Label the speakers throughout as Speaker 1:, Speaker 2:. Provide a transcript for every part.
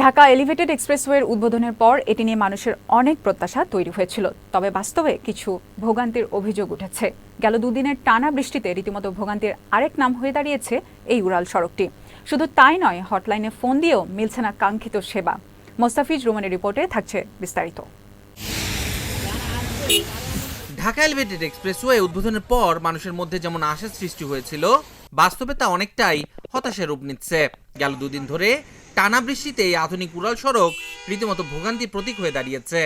Speaker 1: Dhaka elevated এক্সপ্রেসওয়ের উদ্বোধনের পর এটি নিয়ে মানুষের অনেক প্রত্যাশা তৈরি হয়েছিল, তবে বাস্তবে কিছু ভোগান্তির অভিযোগ উঠেছে। গেল দুদিনের টানা বৃষ্টিতে রীতিমতো ভোগান্তির আরেক নাম হয়ে দাঁড়িয়েছে এই উড়াল সড়কটি। শুধু তাই নয়, হটলাইনে ফোন দিয়েও মিলছে না কাঙ্ক্ষিত সেবা। মোস্তাফিজ রোমানের রিপোর্টে থাকছে বিস্তারিত।
Speaker 2: ঢাকা এলিভেটেড এক্সপ্রেসওয়ে উদ্বোধনের পর মানুষের মধ্যে যেমন আশার সৃষ্টি হয়েছিল, বাস্তবে তা অনেকটাই হতাশার রূপ নিচ্ছে। গেল দুদিন ধরে টানা বৃষ্টিতে এই আধুনিক উড়াল সড়ক রীতিমতো ভোগান্তির প্রতীক হয়ে দাঁড়িয়েছে।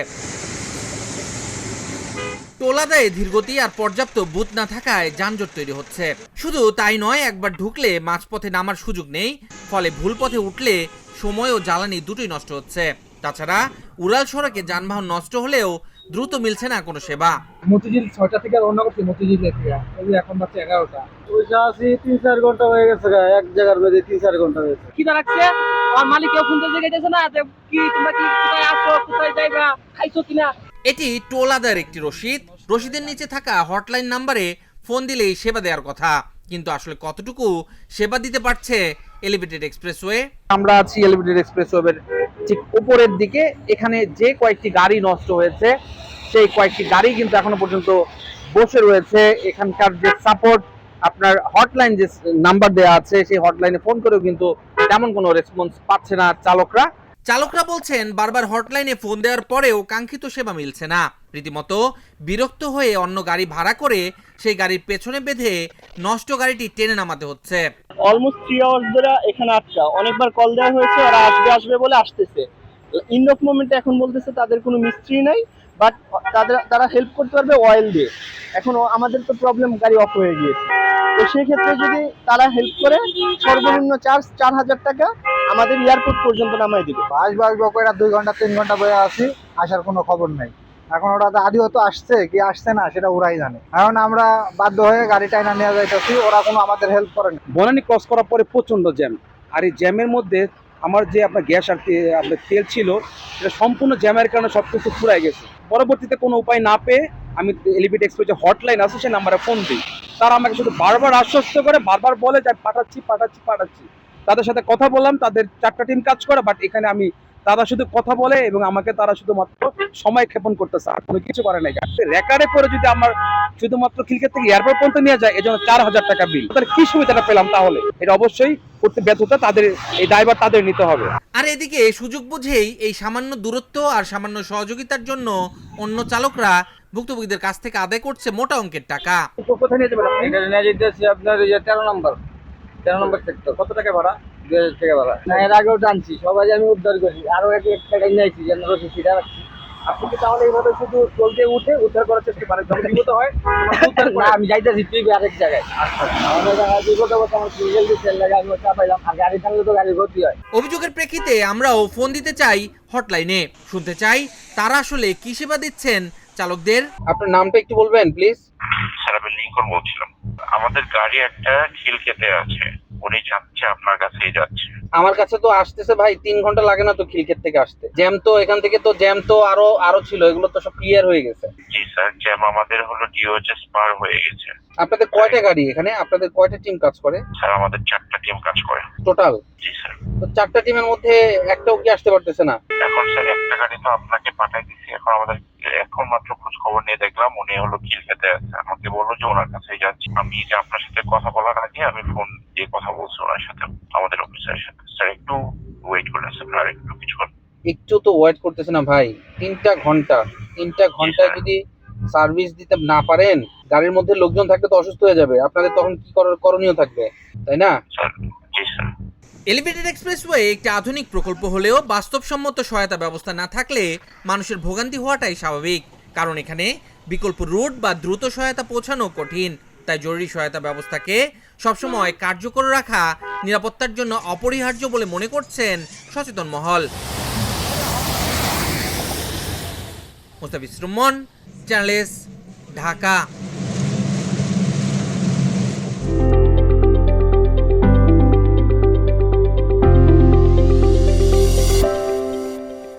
Speaker 2: টোলাদায়ে ধীরগতি আর পর্যাপ্ত বুথ না থাকায় যানজট তৈরি হচ্ছে। শুধু তাই নয়, একবার ঢুকলে মাঝপথে নামার সুযোগ নেই, ফলে ভুল পথে উঠলে সময় ও জ্বালানি দুটোই নষ্ট হচ্ছে। তাছাড়া উড়াল সড়কে যানবাহন নষ্ট হলেও দ্রুত মিলছে না কোনো সেবা।
Speaker 3: মতিঝিল ৬টা থেকে রওনা করছি, মতিঝিল থেকে এখন বাচ্চা ১১টা। পয়সা আছি ৩-৪ ঘন্টা হয়ে গেছে, এক জায়গার মধ্যে 3-4 ঘন্টা হয়েছে।
Speaker 4: কি রাখছে আমার মালিক কেউ ফোন দিয়ে গেছে না যে কি তোমরা কি কোথায় আসো, কোথায় যাইবা, খাইছো কিনা।
Speaker 2: এটি টোলাদার একটি রশিদ। রশিদের নিচে থাকা হটলাইন নাম্বারে ফোন দিলেই সেবা দেওয়ার কথা, কিন্তু আসলে কতটুকু সেবা দিতে পারছে এলিভেটেড এক্সপ্রেসওয়ে?
Speaker 5: আমরা আছি এলিভেটেড এক্সপ্রেসওয়ের ঠিক উপরের দিকে। এখানে যে কয়েকটি গাড়ি নষ্ট হয়েছে, সেই কয়েকটি গাড়ি কিন্তু এখনো পর্যন্ত বসে রয়েছে। এখানকার যে সাপোর্ট, আপনার হটলাইন যে নাম্বার দেওয়া আছে, সেই হটলাইনে ফোন করেও কিন্তু তেমন কোনো রেসপন্স পাচ্ছে না চালকরা
Speaker 2: বলছেন বারবার হটলাইনে ফোন দেওয়ার পরেও কাঙ্ক্ষিত সেবা মিলছে না। রীতিমতো বিরক্ত হয়ে অন্য গাড়ি ভাড়া করে সেই গাড়ির পেছনে বেঁধে নষ্ট গাড়িটি টেনে নামাতে হচ্ছে।
Speaker 4: অলমোস্ট 3 আওয়ার্স ধরে এখানে আটকা, অনেকবার কল দেওয়া হয়েছে, ওরা আসবে বলে আসতেছে। ইন অফ মোমেন্টে এখন বলতেছে তাদের কোনো মিস্ত্রি নাই, বাট তারা হেল্প করতে পারবে অয়েল দিয়ে। এখন আমাদের তো প্রবলেম, গাড়ি অফ হয়ে গিয়েছে। তো সেক্ষেত্রে যদি তারা হেল্প করে, সর্বনিম্ন চার্জ 4,000 টাকা আমাদের এয়ারপোর্ট পর্যন্ত নামাই দিবে।
Speaker 3: আসবো করে 2 ঘন্টা 3 ঘন্টা বয়ে আসি, আসার কোনো খবর নাই। এখন ওরা আদি হয়তো আসছে কি আসছে না সেটা ওরাই জানে। এখন আমরা বাধ্য হয়ে গাড়ি টাইনা নিয়ে যাইতেছি, ওরা কোনো আমাদের হেল্প করে না।
Speaker 5: বনানী ক্রস করার পরে প্রচন্ড জ্যাম, আর এই জ্যামের মধ্যে আমার যে আপনার গ্যাস আর আপনার তেল ছিল, সেটা সম্পূর্ণ জ্যামের কারণে সবকিছু ফুরাই গেছে। পরবর্তীতে কোনো উপায় না পেয়ে আমি এলিভেটেড এক্সপ্রেস যে হটলাইন আছে সেই নাম্বারে ফোন দিই। তারা আমাকে শুধু বারবার আশ্বস্ত করে, বারবার বলে যে পাঠাচ্ছি। তাদের সাথে কথা বললাম, তাদের 4টা টিম কাজ করে, বাট এখানে আমি তারা শুধু কথা বলে এবং আমাকে তারা শুধুমাত্র সময় ক্ষেপণ করতেছে, আর কোনো কিছু করে নাই। রেকার্ডে করে যদি আমার শুধুমাত্র খিলক্ষেত থেকে এয়ারপোর্ট পর্যন্ত নিয়ে যায়, এজন্য 4,000 টাকা বিল। তাহলে কি সুবিধাটা পেলাম? তাহলে এটা অবশ্যই করতে ব্যর্থতা তাদের, এই দায়ভার তাদের নিতে হবে।
Speaker 2: আর এদিকে সুযোগ বুঝেই এই সামান্য দূরত্ব আর সামান্য সহযোগিতার জন্য অন্য চালকরা ভুক্তভোগীদের কাছ থেকে আদায় করছে মোটা অঙ্কের টাকা।
Speaker 5: কোথায় নিয়ে যাবেন আপনি?
Speaker 3: এখানে নিয়ে যেতেছি আপনার 13 নম্বর সেক্টর।
Speaker 5: কত টাকা ভাড়া?
Speaker 3: 2,000 টাকা ভাড়া। না, এর আগেও টানছি, সবাই আমি উদ্ধার করি, আরো এক টাকা নিয়েছি যেন রসিদ সিটা রাখছি।
Speaker 5: আপনি কি তাহলে এইভাবে শুধু চলতে উঠে উদ্ধার করার চেষ্টা করেন? যখন বিপদ হয়
Speaker 3: না, আমি যাইতেছি টিভি আরেক জায়গায়। আমাদের জায়গায় বিপদ অবস্থা, আমার সিঙ্গেল তেল লাগে, আমি চাপাইলাম, আর গাড়ি থাকলে তো গাড়ি ভর্তি হয়।
Speaker 2: অভিযোগের প্রেক্ষিতে আমরাও ফোন দিতে চাই হটলাইনে, শুনতে চাই তারা আসলে কি সেবা দিচ্ছেন চালকদের।
Speaker 5: আপনার নামটা একটু বলবেন প্লিজ?
Speaker 6: স্যার, আমি লিঙ্কন বলছিলাম। আমাদের গাড়ি একটা খিলক্ষেতে আছে, উনি যাচ্ছে, আপনার কাছেই যাচ্ছে।
Speaker 5: আমার কাছে তো আসতেছে ভাই 3 ঘন্টা লাগে না তো খিলক্ষেত থেকে আসতে। জ্যাম তো এখান থেকে তো জ্যাম তো আরো ছিল, এগুলো তো সব ক্লিয়ার হয়ে গেছে।
Speaker 6: জি স্যার, জ্যাম আমাদের হলো ডিওএইচএস পার হয়ে গেছে।
Speaker 5: আপনাদের কয়টা গাড়ি এখানে? আপনাদের কয়টা টিম কাজ করে?
Speaker 6: স্যার, আমাদের 4টা টিম কাজ করে
Speaker 5: টোটাল?
Speaker 6: জি স্যার।
Speaker 5: তো 4টা টিমের মধ্যে একটাও কি আসতে পারতেছে না?
Speaker 6: এখন স্যার একটা গাড়ি তো আপনাকে পাঠাই দিচ্ছি, এখন মাত্র খোঁজ খবর নিয়ে দেখলাম উনি হলো খিলক্ষেতে আছে। আমাকে বললো যে ওনার কাছেই যাচ্ছি। আমি যে আপনার সাথে কথা বলার আগে আমি ফোন দিয়ে কথা বলছি ওনার সাথে, আমাদের অফিসারের সাথে। স্যার, একটু ওয়েট করেন স্যার, আর একটু কিছুক্ষণ।
Speaker 5: একটু তো ওয়েট করতেছে না ভাই, 3টা ঘন্টায় যদি সার্ভিস দিতে না পারেন, গাড়ির মধ্যে লোকজন থাকলে তো অসুস্থ হয়ে যাবে, আপনাদের তখন কি করণীয় থাকবে, তাই না?
Speaker 6: স্যার, জি স্যার।
Speaker 2: এলিভেটেড এক্সপ্রেসওয়ে একটি আধুনিক প্রকল্প হলেও বাস্তবসম্মত সহায়তা ব্যবস্থা না থাকলে মানুষের ভোগান্তি হওয়াটাই স্বাভাবিক, কারণ এখানে বিকল্প রুট বা দ্রুত সহায়তা পৌঁছানো কঠিন। তাই জরুরি সহায়তা ব্যবস্থাকে সবসময় কার্যকর রাখা নিরাপত্তার জন্য অপরিহার্য বলে মনে করছেন সচেতন মহল। Mostafiz Roman, channel S, Dhaka.